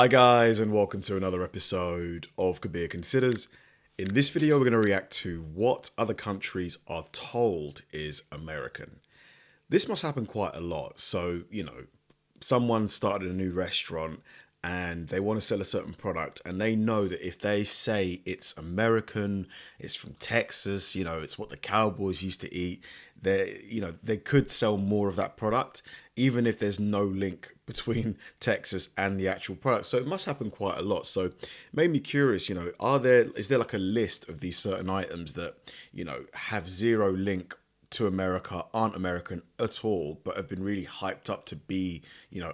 Hi guys, and welcome to another episode of Kabir Considers. In this video, we're going to react to what other countries are told is American. This must happen quite a lot. So, someone started a new restaurant and they want to sell a certain product, and they know that if they say it's American, it's from Texas, it's what the cowboys used to eat, they could sell more of that product, even if there's no link between Texas and the actual product. So it must happen quite a lot. So it made me curious, is there like a list of these certain items that, have zero link to America, aren't American at all, but have been really hyped up to be,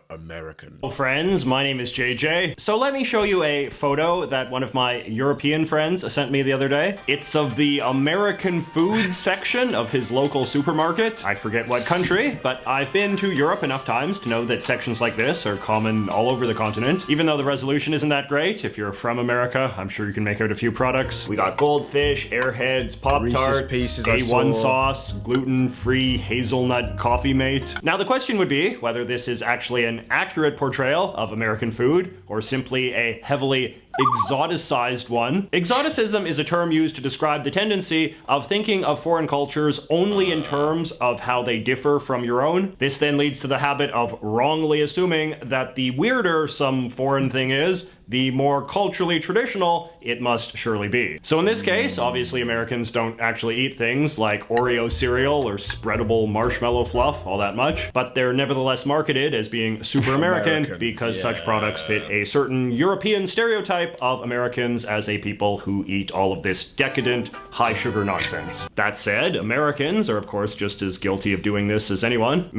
American? Hello friends, my name is JJ. So let me show you a photo that one of my European friends sent me the other day. It's of the American food section of his local supermarket. I forget what country, but I've been to Europe enough times to know that sections like this are common all over the continent. Even though the resolution isn't that great, if you're from America, I'm sure you can make out a few products. We got Goldfish, Airheads, Pop-Tarts, A1 sauce, gluten-free hazelnut coffee mate. Now the question would be whether this is actually an accurate portrayal of American food or simply a heavily exoticized one. Exoticism is a term used to describe the tendency of thinking of foreign cultures only in terms of how they differ from your own. This then leads to the habit of wrongly assuming that the weirder some foreign thing is, the more culturally traditional it must surely be. So in this case, obviously Americans don't actually eat things like Oreo cereal or spreadable marshmallow fluff all that much, but they're nevertheless marketed as being super American because such products fit a certain European stereotype of Americans as a people who eat all of this decadent, high sugar nonsense. That said, Americans are of course just as guilty of doing this as anyone.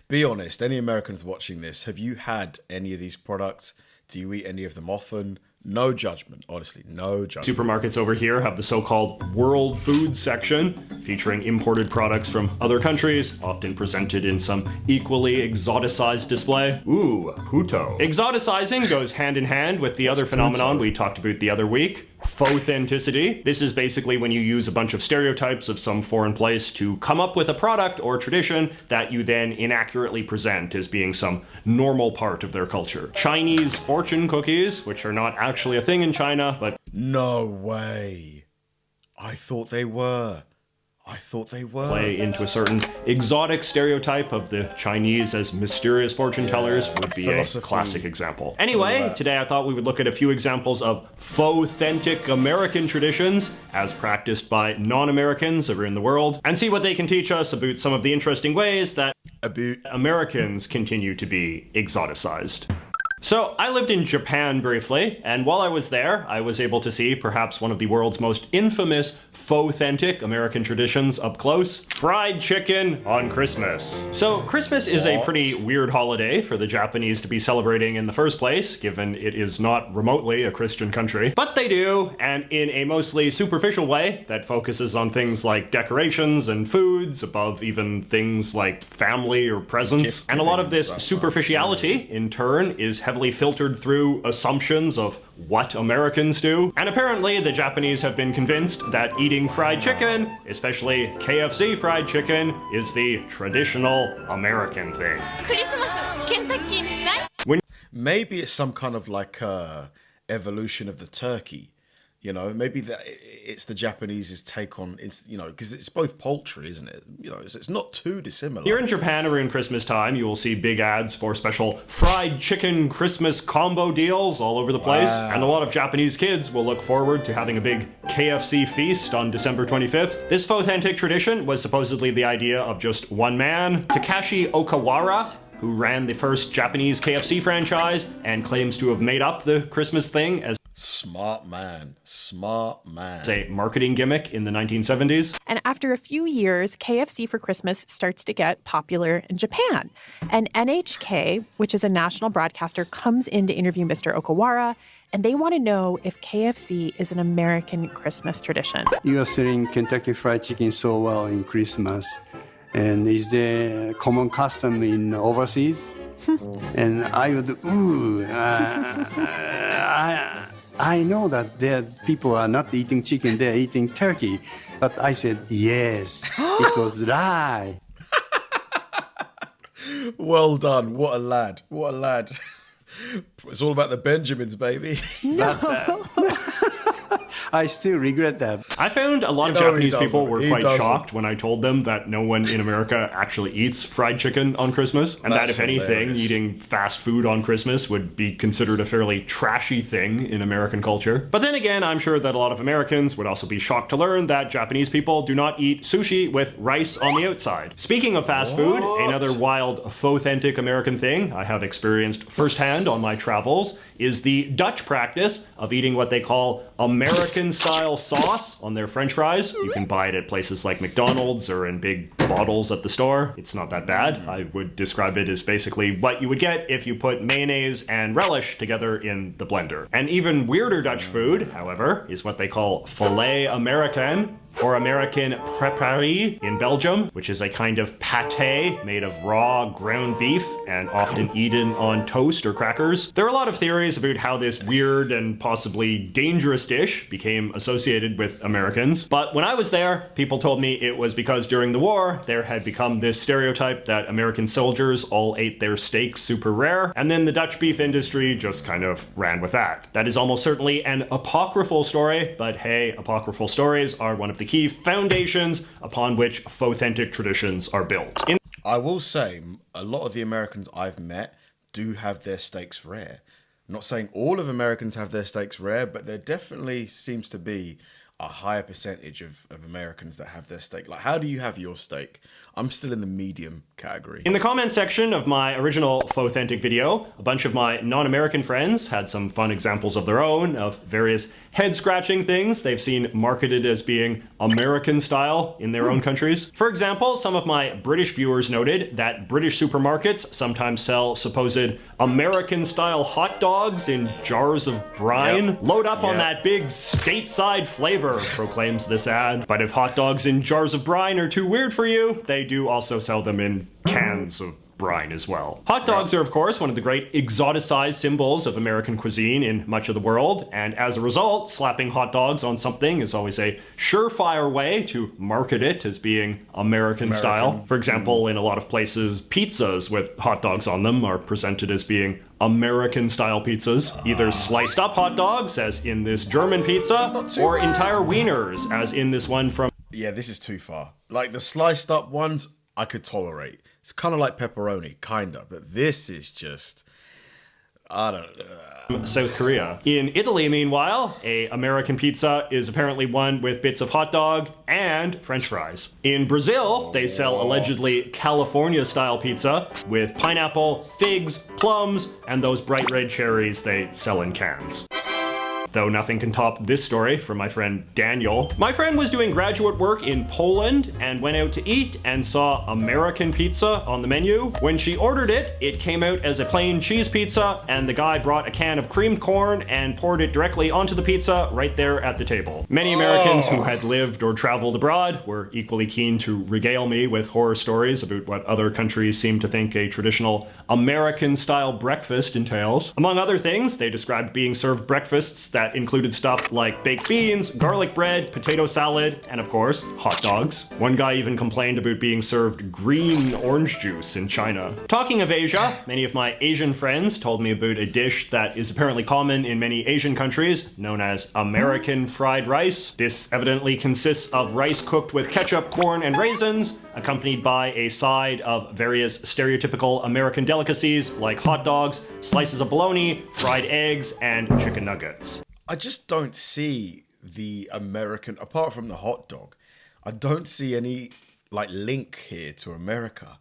Be honest, any Americans watching this, have you had any of these products? Do you eat any of them often? No judgment, honestly, no judgment. Supermarkets over here have the so-called world food section, featuring imported products from other countries, often presented in some equally exoticized display. Ooh, puto. Exoticizing goes hand in hand with the other phenomenon we talked about the other week, faux-authenticity. This is basically when you use a bunch of stereotypes of some foreign place to come up with a product or tradition that you then inaccurately present as being some normal part of their culture. Chinese fortune cookies, which are not actually a thing in China, but no way. I thought they were. Play into a certain exotic stereotype of the Chinese as mysterious fortune tellers would be a classic example. Anyway, today I thought we would look at a few examples of faux-authentic American traditions as practiced by non-Americans around the world, and see what they can teach us about some of the interesting ways that Americans continue to be exoticized. So I lived in Japan briefly, and while I was there, I was able to see perhaps one of the world's most infamous faux-authentic American traditions up close: fried chicken on Christmas. So Christmas is a pretty weird holiday for the Japanese to be celebrating in the first place, given it is not remotely a Christian country. But they do, and in a mostly superficial way that focuses on things like decorations and foods above even things like family or presents. And a lot of this superficiality, in turn, is heavily filtered through assumptions of what Americans do. And apparently the Japanese have been convinced that eating fried chicken, especially KFC fried chicken, is the traditional American thing. Maybe it's some kind of like evolution of the turkey. Maybe that it's the Japanese's take on, because it's both poultry, isn't it? It's not too dissimilar. Here in Japan around Christmas time, you will see big ads for special fried chicken Christmas combo deals all over the place. Wow. And a lot of Japanese kids will look forward to having a big KFC feast on December 25th. This faux-authentic tradition was supposedly the idea of just one man, Takashi Okawara, who ran the first Japanese KFC franchise and claims to have made up the Christmas thing as smart man. It's a marketing gimmick in the 1970s. And after a few years, KFC for Christmas starts to get popular in Japan. And NHK, which is a national broadcaster, comes in to interview Mr. Okawara, and they want to know if KFC is an American Christmas tradition. You are selling Kentucky Fried Chicken so well in Christmas. And is there common custom in overseas? And I would, I know that there people are not eating chicken, they're eating turkey. But I said, yes, it was right. Well done. What a lad. It's all about the Benjamins, baby. I still regret that. I found a lot of You know he Japanese doesn't. people were He quite doesn't. shocked when I told them that no one in America actually eats fried chicken on Christmas, and that That's if anything, hilarious. eating fast food on Christmas would be considered a fairly trashy thing in American culture. But then again, I'm sure that a lot of Americans would also be shocked to learn that Japanese people do not eat sushi with rice on the outside. Speaking of fast food, another wild, authentic American thing I have experienced firsthand on my travels is the Dutch practice of eating what they call American-style sauce on their French fries. You can buy it at places like McDonald's or in big bottles at the store. It's not that bad. I would describe it as basically what you would get if you put mayonnaise and relish together in the blender. An even weirder Dutch food, however, is what they call filet American, or American préparé in Belgium, which is a kind of pâté made of raw ground beef and often eaten on toast or crackers. There are a lot of theories about how this weird and possibly dangerous dish became associated with Americans, but when I was there, people told me it was because during the war, there had become this stereotype that American soldiers all ate their steaks super rare, and then the Dutch beef industry just kind of ran with that. That is almost certainly an apocryphal story, but hey, apocryphal stories are one of the key foundations upon which authentic traditions are built. I will say, a lot of the Americans I've met do have their steaks rare. I'm not saying all of Americans have their steaks rare, but there definitely seems to be a higher percentage of Americans that have their steak. Like, how do you have your steak? I'm still in the medium category. In the comment section of my original authentic video, a bunch of my non-American friends had some fun examples of their own of various head-scratching things they've seen marketed as being American style in their own countries. For example, some of my British viewers noted that British supermarkets sometimes sell supposed American-style hot dogs in jars of brine. Yep. Load up on Yep. that big stateside flavor, proclaims this ad. But if hot dogs in jars of brine are too weird for you, they do also sell them in cans of brine as well. Hot dogs are, of course, one of the great exoticized symbols of American cuisine in much of the world, and as a result, slapping hot dogs on something is always a surefire way to market it as being American style. For example, in a lot of places, pizzas with hot dogs on them are presented as being American-style pizzas. Either sliced up hot dogs, as in this German pizza, not too or bad. entire wieners, as in this one from... Yeah, this is too far. Like, the sliced up ones, I could tolerate. It's kind of like pepperoni, kind of. But this is just... I don't know. South Korea. In Italy, meanwhile, a American pizza is apparently one with bits of hot dog and French fries. In Brazil, they sell allegedly California-style pizza with pineapple, figs, plums, and those bright red cherries they sell in cans. Though nothing can top this story from my friend Daniel. My friend was doing graduate work in Poland and went out to eat and saw American pizza on the menu. When she ordered it, it came out as a plain cheese pizza, and the guy brought a can of creamed corn and poured it directly onto the pizza right there at the table. Many Americans who had lived or traveled abroad were equally keen to regale me with horror stories about what other countries seem to think a traditional American-style breakfast entails. Among other things, they described being served breakfasts that included stuff like baked beans, garlic bread, potato salad, and of course, hot dogs. One guy even complained about being served green orange juice in China. Talking of Asia, many of my Asian friends told me about a dish that is apparently common in many Asian countries, known as American fried rice. This evidently consists of rice cooked with ketchup, corn, and raisins, accompanied by a side of various stereotypical American delicacies like hot dogs, slices of bologna, fried eggs, and chicken nuggets. I just don't see the American, apart from the hot dog, I don't see any, like, link here to America.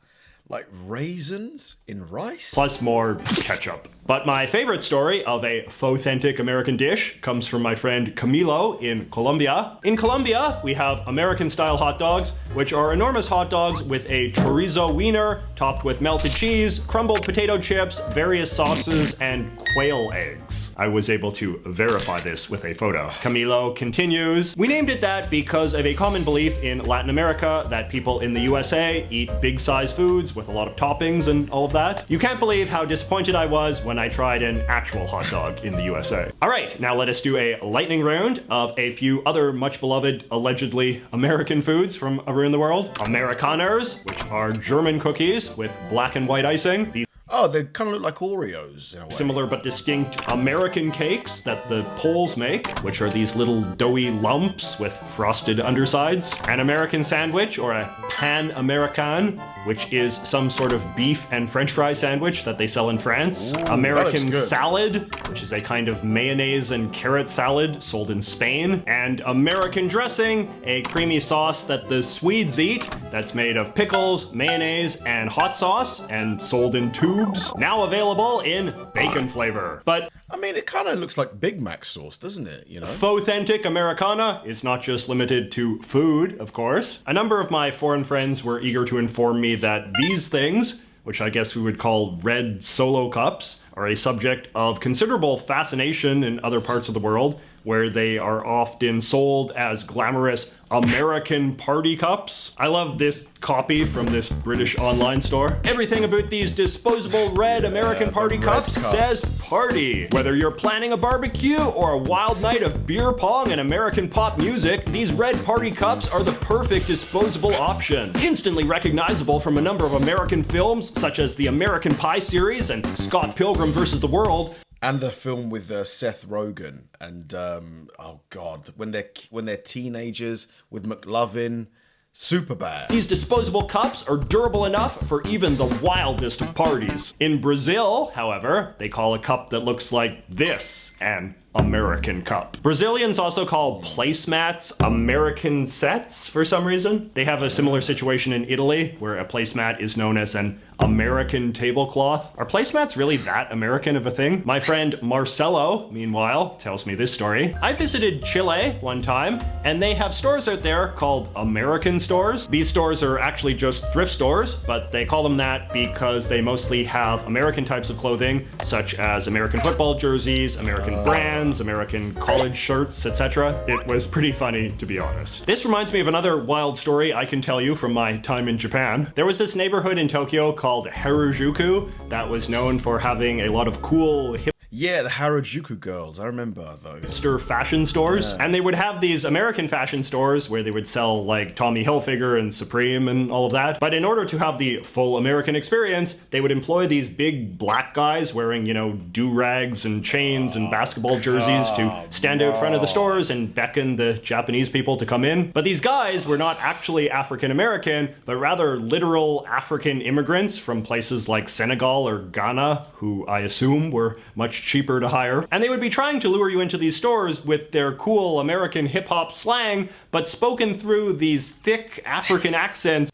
Like, raisins in rice? Plus more ketchup. But my favorite story of a authentic American dish comes from my friend Camilo in Colombia. In Colombia, we have American-style hot dogs, which are enormous hot dogs with a chorizo wiener topped with melted cheese, crumbled potato chips, various sauces, and quail eggs. I was able to verify this with a photo. Camilo continues, "We named it that because of a common belief in Latin America that people in the USA eat big-sized foods with a lot of toppings and all of that. You can't believe how disappointed I was when I tried an actual hot dog in the USA. All right, now let us do a lightning round of a few other much beloved, allegedly American foods from around the world. Amerikaners, which are German cookies with black and white icing. These Oh, they kind of look like Oreos in a way. Similar but distinct American cakes that the Poles make, which are these little doughy lumps with frosted undersides. An American sandwich, or a pan American, which is some sort of beef and french fry sandwich that they sell in France. Ooh, American salad, which is a kind of mayonnaise and carrot salad sold in Spain. And American dressing, a creamy sauce that the Swedes eat that's made of pickles, mayonnaise, and hot sauce and sold in tubes. Now available in bacon flavor. But I mean, it kind of looks like Big Mac sauce, doesn't it? You know? Faux-authentic Americana is not just limited to food, of course. A number of my foreign friends were eager to inform me that these things, which I guess we would call red Solo cups, are a subject of considerable fascination in other parts of the world, where they are often sold as glamorous American party cups. I love this copy from this British online store. Everything about these disposable red American party cups says party. Whether you're planning a barbecue or a wild night of beer pong and American pop music, these red party cups are the perfect disposable option. Instantly recognizable from a number of American films, such as the American Pie series and Scott Pilgrim vs. the World. And the film with Seth Rogen and oh god, when they're teenagers with McLovin, Superbad. These disposable cups are durable enough for even the wildest of parties. In Brazil, however, they call a cup that looks like this an American cup. Brazilians also call placemats American sets for some reason. They have a similar situation in Italy, where a placemat is known as an American tablecloth. Are placemats really that American of a thing? My friend Marcelo, meanwhile, tells me this story. I visited Chile one time, and they have stores out there called American stores. These stores are actually just thrift stores, but they call them that because they mostly have American types of clothing, such as American football jerseys, American brands, American college shirts, etc. It was pretty funny, to be honest. This reminds me of another wild story I can tell you from my time in Japan. There was this neighborhood in Tokyo called Harajuku that was known for having a lot of cool Yeah, the Harajuku girls. I remember those. hipster fashion stores. And they would have these American fashion stores where they would sell like Tommy Hilfiger and Supreme and all of that. But in order to have the full American experience, they would employ these big black guys wearing, you know, do-rags and chains and basketball jerseys to stand out front of the stores and beckon the Japanese people to come in. But these guys were not actually African American, but rather literal African immigrants from places like Senegal or Ghana, who I assume were much cheaper to hire. And they would be trying to lure you into these stores with their cool American hip-hop slang, but spoken through these thick African accents.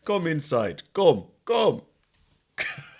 Come inside. Come.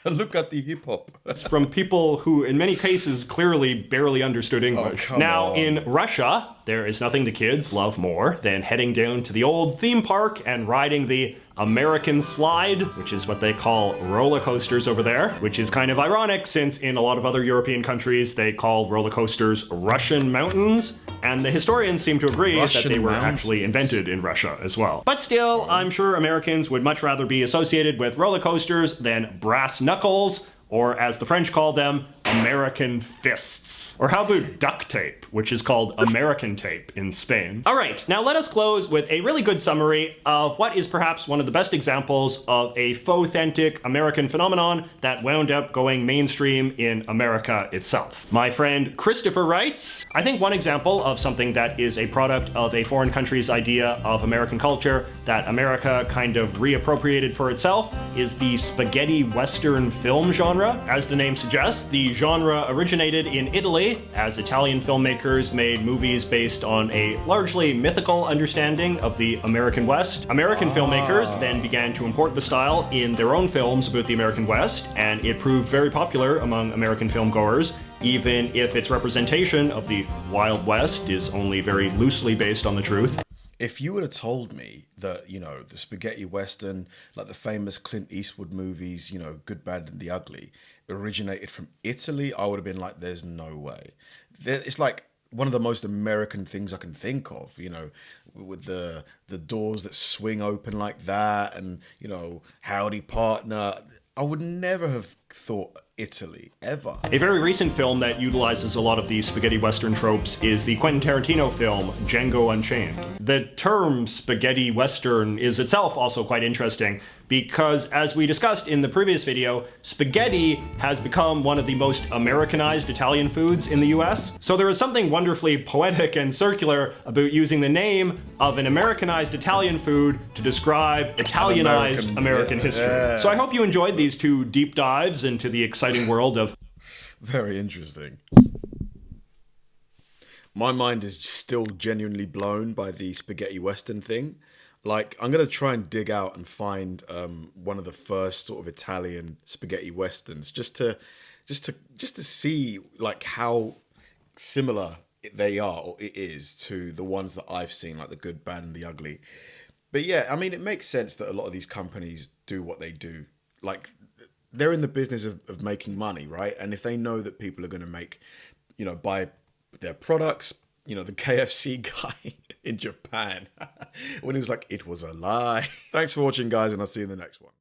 Look at the hip-hop. From people who, in many cases, clearly barely understood English. Now, in Russia, there is nothing the kids love more than heading down to the old theme park and riding the American slide, which is what they call roller coasters over there, which is kind of ironic since in a lot of other European countries they call roller coasters Russian mountains, and the historians seem to agree that they were actually invented in Russia as well. But still, I'm sure Americans would much rather be associated with roller coasters than brass knuckles, or as the French call them, American fists. Or how about duct tape, which is called American tape in Spain. All right, now let us close with a really good summary of what is perhaps one of the best examples of a faux-authentic American phenomenon that wound up going mainstream in America itself. My friend Christopher writes, I think one example of something that is a product of a foreign country's idea of American culture that America kind of reappropriated for itself is the spaghetti western film genre. As the name suggests, the genre originated in Italy as Italian filmmakers made movies based on a largely mythical understanding of the American West. American filmmakers then began to import the style in their own films about the American West, and it proved very popular among American filmgoers, even if its representation of the Wild West is only very loosely based on the truth. If you would have told me that, you know, the spaghetti western, like the famous Clint Eastwood movies, you know, Good, Bad, and the Ugly, originated from Italy, I would have been like, there's no way. It's like one of the most American things I can think of, you know, with the doors that swing open like that and, you know, howdy partner. I would never have thought Italy ever. A very recent film that utilizes a lot of these spaghetti western tropes is the Quentin Tarantino film Django Unchained. The term spaghetti western is itself also quite interesting because, as we discussed in the previous video, spaghetti has become one of the most Americanized Italian foods in the US. So there is something wonderfully poetic and circular about using the name of an Americanized Italian food to describe Italianized American history. Yeah. So I hope you enjoyed these two deep dives into the exciting world of... Very interesting. My mind is still genuinely blown by the spaghetti western thing. Like, I'm going to try and dig out and find one of the first sort of Italian spaghetti westerns just to see like how similar they are, or it is, to the ones that I've seen, like The Good, Bad and the Ugly. But yeah, I mean, it makes sense that a lot of these companies do what they do. Like, they're in the business of making money, right? And if they know that people are going to make, buy their products, the KFC guy in Japan, when he was like, it was a lie. Thanks for watching, guys, and I'll see you in the next one.